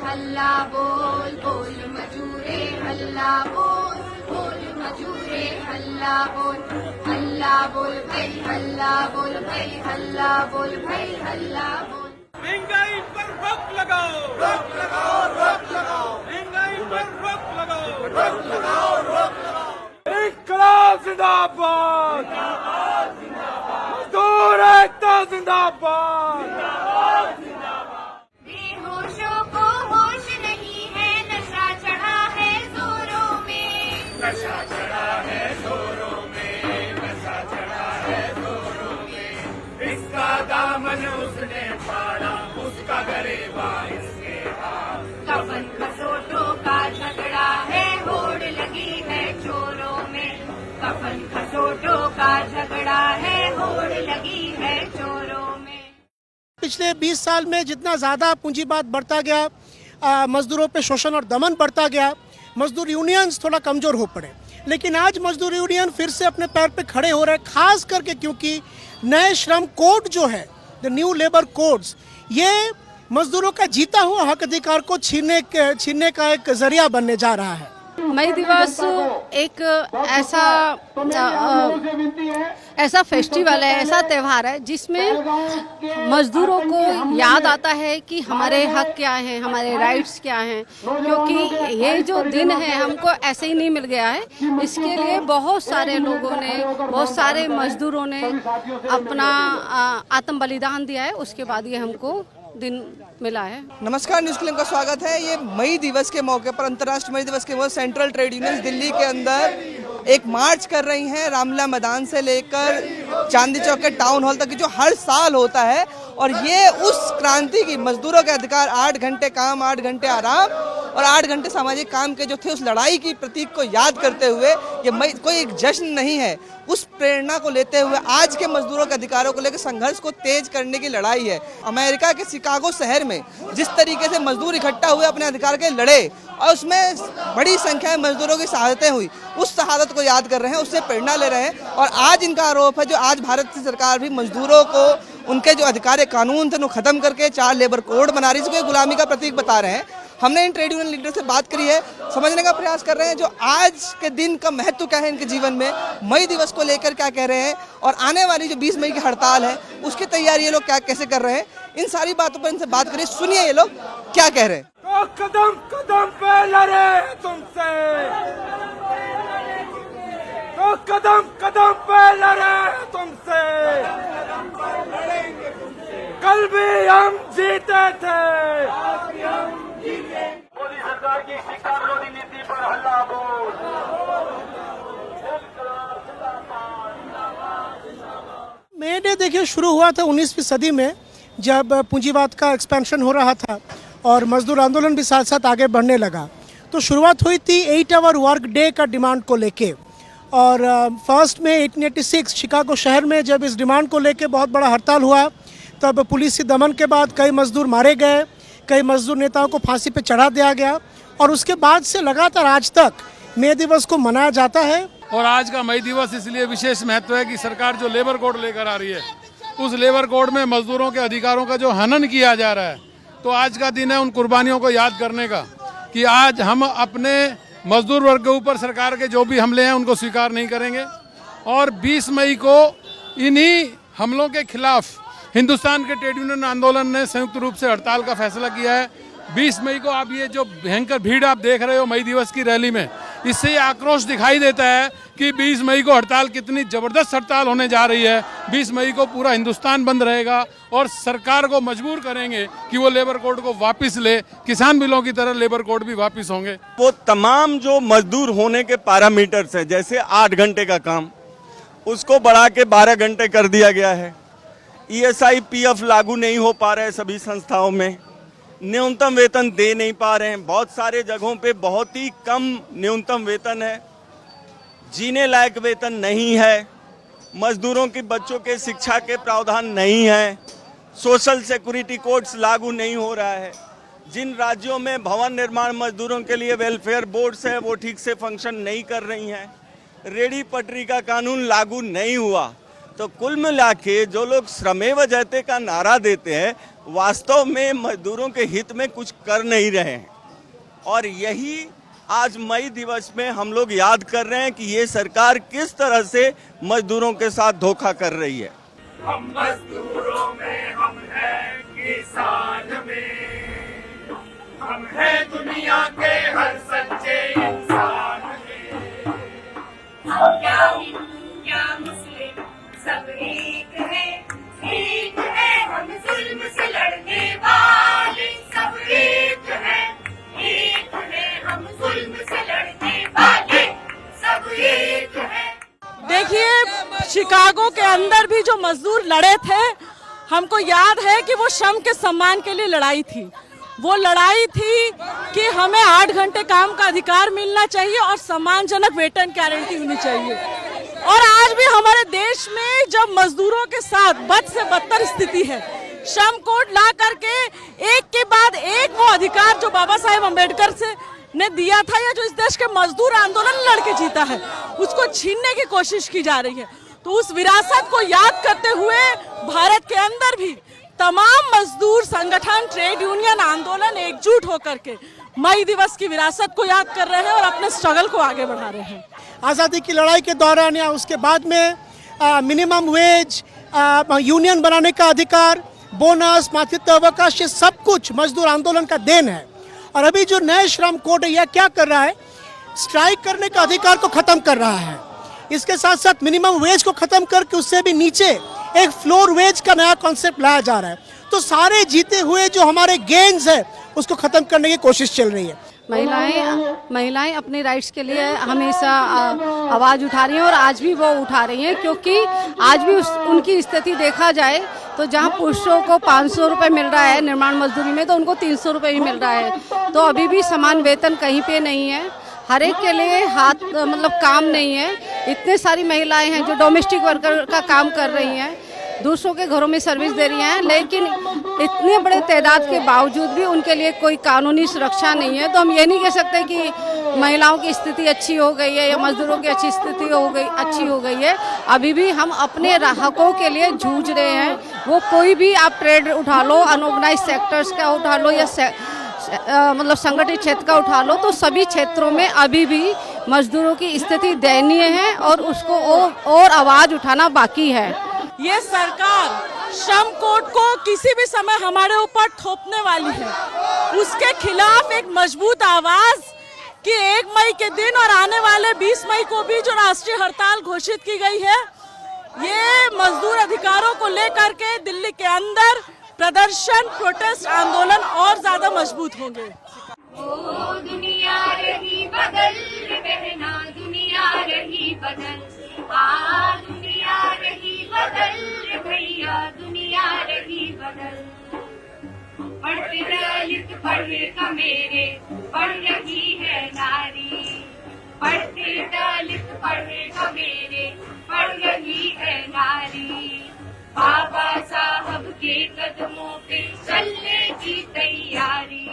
हल्ला बोल बोल मजूरे हल्ला बोल बोल मजूरे हल्ला बोल भाई हल्ला बोल भाई हल्ला बोल भाई हल्ला बोल। महंगाई पर रोक लगाओ रोक लगाओ रोक लगाओ महंगाई पर रोक लगाओ रोक लगाओ रोक लगाओ। इंकलाब जिंदाबाद जिंदाबाद जिंदाबाद मजदूर एकता जिंदाबाद जिंदाबाद जिंदाबाद। बेहोशों को होश नहीं है नशा चढ़ा है जोरों में नशा चढ़ा है जोरों में नशा चढ़ा है जोरों में इसका दामन उसने फाड़ा उसका गरेबा इसके हाथ। कफन खसोटों का झगड़ा है होड़ लगी है चोरों में कफन खसोटों का झगड़ा है होड़ लगी है चोरों में। पिछले 20 साल में जितना ज़्यादा पूंजीवाद बढ़ता गया, मजदूरों पे शोषण और दमन बढ़ता गया, मजदूर यूनियंस थोड़ा कमज़ोर हो पड़े। लेकिन आज मजदूर यूनियन फिर से अपने पैर पे खड़े हो रहे हैं, खास करके क्योंकि नए श्रम कोड जो है, द न्यू लेबर कोड्स, ये मजदूरों का जीता हुआ हक अधिकार को छीनने का एक जरिया बनने जा रहा है। मई दिवस एक ऐसा फेस्टिवल है, ऐसा त्यौहार है जिसमें मजदूरों को याद आता है कि हमारे हक क्या हैं, हमारे राइट्स क्या हैं, क्योंकि ये जो दिन है हमको ऐसे ही नहीं मिल गया है। इसके लिए बहुत सारे लोगों ने, बहुत सारे मजदूरों ने अपना आत्म बलिदान दिया है, उसके बाद ये हमको दिन मिला है। नमस्कार, न्यूज़ क्लिप का स्वागत है। ये मई दिवस के मौके पर, अंतर्राष्ट्रीय मई दिवस के मौके, सेंट्रल ट्रेड यूनियन दिल्ली के अंदर एक मार्च कर रही हैं, रामलीला मैदान से लेकर चांदनी चौक के टाउन हॉल तक, जो हर साल होता है। और ये उस क्रांति की, मजदूरों के अधिकार, 8 घंटे काम 8 घंटे आराम और 8 घंटे सामाजिक काम के जो थे, उस लड़ाई की प्रतीक को याद करते हुए ये मई कोई एक जश्न नहीं है, उस प्रेरणा को लेते हुए आज के मजदूरों के अधिकारों को लेकर संघर्ष को तेज करने की लड़ाई है। अमेरिका के शिकागो शहर में जिस तरीके से मजदूर इकट्ठा हुए, अपने अधिकार के लड़े और उसमें बड़ी संख्या में मजदूरों की शहादतें हुई, उस शहादत को याद कर रहे हैं, उससे प्रेरणा ले रहे हैं। और आज इनका आरोप है, जो आज भारत की सरकार भी मजदूरों को उनके जो अधिकार कानून थे उन्हें खत्म करके 4 लेबर कोड बना रही है, इसको गुलामी का प्रतीक बता रहे हैं। हमने इन ट्रेड यूनियन लीडर से बात करी है, समझने का प्रयास कर रहे हैं जो आज के दिन का महत्व क्या है इनके जीवन में, मई दिवस को लेकर क्या कह रहे हैं और आने वाली जो 20 मई की हड़ताल है उसकी तैयारी ये लोग क्या कैसे कर रहे हैं। इन सारी बातों पर इनसे बात करिए, सुनिए ये लोग क्या कह रहे हैं। तो कदम कदम पे लड़े तुमसे, तो कदम कदम पे लड़े तुमसे, कल भी हम जीते थे, मोदी सरकार की शिक्षा विरोधी नीति पर हल्ला बोल। मैंने देखिए शुरू हुआ था 19वीं सदी में, जब पूंजीवाद का एक्सपेंशन हो रहा था और मजदूर आंदोलन भी साथ साथ आगे बढ़ने लगा। तो शुरुआत हुई थी 8 आवर वर्क डे का डिमांड को लेके, और फर्स्ट में 1886 शिकागो शहर में जब इस डिमांड को लेके बहुत बड़ा हड़ताल हुआ, तब पुलिसी दमन के बाद कई मजदूर मारे गए, कई मजदूर नेताओं को फांसी पे चढ़ा दिया गया, और उसके बाद से लगातार आज तक मई दिवस को मनाया जाता है। और आज का मई दिवस इसलिए विशेष महत्व है कि सरकार जो लेबर कोड लेकर आ रही है, उस लेबर कोड में मजदूरों के अधिकारों का जो हनन किया जा रहा है, तो आज का दिन है उन कुर्बानियों को याद करने का, कि आज हम अपने मजदूर वर्ग के ऊपर सरकार के जो भी हमले हैं उनको स्वीकार नहीं करेंगे। और 20 मई को इन्हीं हमलों के खिलाफ हिंदुस्तान के ट्रेड यूनियन आंदोलन ने संयुक्त रूप से हड़ताल का फैसला किया है। 20 मई को आप ये जो भयंकर भीड़ आप देख रहे हो मई दिवस की रैली में, इससे ये आक्रोश दिखाई देता है कि 20 मई को हड़ताल कितनी जबरदस्त हड़ताल होने जा रही है। 20 मई को पूरा हिंदुस्तान बंद रहेगा और सरकार को मजबूर करेंगे कि वो लेबर कोड को वापस ले, किसान बिलों की तरह लेबर कोड भी वापस होंगे। वो तमाम जो मजदूर होने के पैरामीटर्स हैं, जैसे 8 घंटे का काम, उसको बढ़ा के 12 घंटे कर दिया गया है। ESI PF लागू नहीं हो पा रहे हैं सभी संस्थाओं में, न्यूनतम वेतन दे नहीं पा रहे हैं, बहुत सारे जगहों पे बहुत ही कम न्यूनतम वेतन है, जीने लायक वेतन नहीं है, मजदूरों की बच्चों के शिक्षा के प्रावधान नहीं है, सोशल सिक्योरिटी कोड्स लागू नहीं हो रहा है। जिन राज्यों में भवन निर्माण मजदूरों के लिए वेलफेयर बोर्ड्स है वो ठीक से फंक्शन नहीं कर रही हैं, रेडी पटरी का कानून लागू नहीं हुआ। तो कुल मिला के जो लोग श्रमेव जयते का नारा देते हैं वास्तव में मजदूरों के हित में कुछ कर नहीं रहे हैं। और यही आज मई दिवस में हम लोग याद कर रहे हैं कि ये सरकार किस तरह से मजदूरों के साथ धोखा कर रही है। हम मजदूरों में, हम हैं किसान में, हम हैं दुनिया के हर सच्चे इंसान में। हम क्या हिंदू क्या मुस्लिम सब एक है हम जुल्म से लड़ने वाले सब एक है हम जुल्म से लड़ने वाले सब एक है। देखिए, शिकागो के अंदर भी जो मजदूर लड़े थे, हमको याद है कि वो श्रम के सम्मान के लिए लड़ाई थी। वो लड़ाई थी कि हमें 8 घंटे काम का अधिकार मिलना चाहिए और सम्मानजनक वेतन गारंटी होनी चाहिए। और आज भी हमारे देश में जब मजदूरों के साथ बद से बदतर स्थिति है, श्रम कोड ला करके एक के बाद एक वो अधिकार जो बाबा साहेब अम्बेडकर से ने दिया था या जो इस देश के मजदूर आंदोलन लड़के जीता है, उसको छीनने की कोशिश की जा रही है। तो उस विरासत को याद करते हुए भारत के अंदर भी तमाम मजदूर संगठन, ट्रेड यूनियन, आंदोलन एकजुट होकर के मई दिवस की विरासत को याद कर रहे हैं और अपने स्ट्रगल को आगे बढ़ा रहे हैं। आज़ादी की लड़ाई के दौरान या उसके बाद में मिनिमम वेज, यूनियन बनाने का अधिकार, बोनस, मातृत्व अवकाश, ये सब कुछ मजदूर आंदोलन का देन है। और अभी जो नए श्रम कोड है, यह क्या कर रहा है? स्ट्राइक करने का अधिकार को खत्म कर रहा है। इसके साथ साथ मिनिमम वेज को खत्म करके उससे भी नीचे एक फ्लोर वेज का नया कॉन्सेप्ट लाया जा रहा है। तो सारे जीते हुए जो हमारे गेन्स है उसको खत्म करने की कोशिश चल रही है। महिलाएं अपने राइट्स के लिए हमेशा आवाज़ उठा रही हैं और आज भी वो उठा रही हैं, क्योंकि आज भी उनकी स्थिति देखा जाए तो जहां पुरुषों को 500 रुपये मिल रहा है निर्माण मजदूरी में, तो उनको 300 रुपये ही मिल रहा है। तो अभी भी समान वेतन कहीं पे नहीं है, हर एक के लिए हाथ काम नहीं है। इतने सारी महिलाएं हैं जो डोमेस्टिक वर्कर का काम कर रही हैं, दूसरों के घरों में सर्विस दे रही हैं, लेकिन इतने बड़े तादाद के बावजूद भी उनके लिए कोई कानूनी सुरक्षा नहीं है। तो हम ये नहीं कह सकते कि महिलाओं की स्थिति अच्छी हो गई है या मजदूरों की अच्छी स्थिति अच्छी हो गई है। अभी भी हम अपने हकों के लिए जूझ रहे हैं। वो कोई भी आप ट्रेड उठा लो, अनऑर्गेनाइज सेक्टर्स का उठा लो या संगठित क्षेत्र का उठा लो, तो सभी क्षेत्रों में अभी भी मजदूरों की स्थिति दयनीय है और उसको और आवाज़ उठाना बाकी है। ये सरकार श्रम कोड को किसी भी समय हमारे ऊपर थोपने वाली है। उसके खिलाफ एक मजबूत आवाज कि 1 मई के दिन और आने वाले 20 मई को भी जो राष्ट्रीय हड़ताल घोषित की गई है, ये मजदूर अधिकारों को लेकर के दिल्ली के अंदर प्रदर्शन, प्रोटेस्ट, आंदोलन और ज्यादा मजबूत होंगे। ओ दुनिया रही बदल बहना, दुनिया रही बदल, दुनिया रही बदल भैया, दुनिया रही बदल। पढ़ते दलित पढ़ेगा मेरे, पढ़ रही है नारी। पढ़ते दलित पढ़ेगा मेरे, पढ़ रही है नारी। बाबा साहब के कदमों पे चलने की तैयारी।